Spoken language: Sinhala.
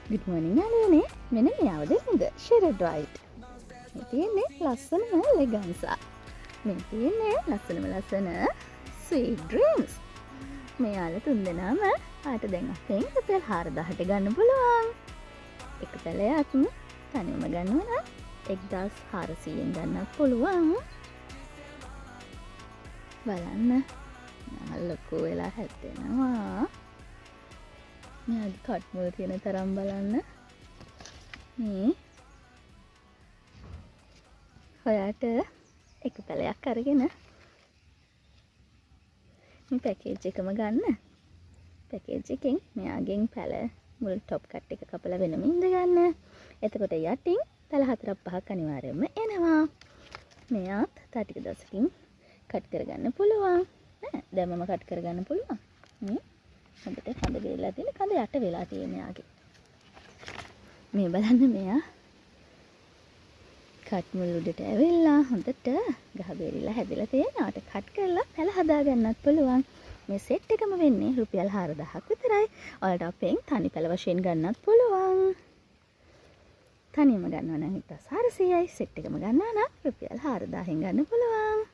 Good morning යාළුවනේ. මෙන්න මෙයාව දෙන්නද? Shaded white. මේ තියෙන්නේ ලස්සනම leganza. මේ තියෙන්නේ ලස්සන sweet dreams. මෙයාලා තුන්දෙනාම ආට දැන් අපෙන් රුපියල් 4000ට ගන්න පුළුවන්. එක පැලයක් තනියම ගන්නව නම් 1400ෙන් ගන්නත් පුළුවන්. බලන්න. ලොකු වෙලා හැදෙනවා. මේ කට්මුල් තියෙන තරම් බලන්න. මේ ඔයාට එක පැලයක් අරගෙන මේ පැකේජ් එකම ගන්න. පැකේජ් එකෙන් මෙයාගෙන් පැල මුල් টොප් කට් එක කපලා වෙනම ඉඳ ගන්න. එතකොට යටින් පැල 4-5ක් අනිවාර්යයෙන්ම එනවා. මෙයාත් ටික දවසකින් කට් කරගන්න පුළුවන්. දැම්මම කට් කරගන්න පුළුවන්. හොඳට කඳ බේරලා තියෙන කඳ යට වෙලා තියෙන යාගේ. මේ බලන්න මෙයා කට් මුල් උඩට ඇවිල්ලා හොඳට ගහ බේරිලා හැදිලා තියෙනවාට කට් කරලා පැල හදා ගන්නත් පුළුවන්. මේ සෙට් එකම වෙන්නේ රුපියල් 4000ක් විතරයි. ඔයාලට අපෙන් තනි පැල වශයෙන් ගන්නත් පුළුවන්. තනියම ගන්නවා නම් 1400යි. සෙට් එකම ගන්නවා නම් රුපියල් 4000න් ගන්න පුළුවන්.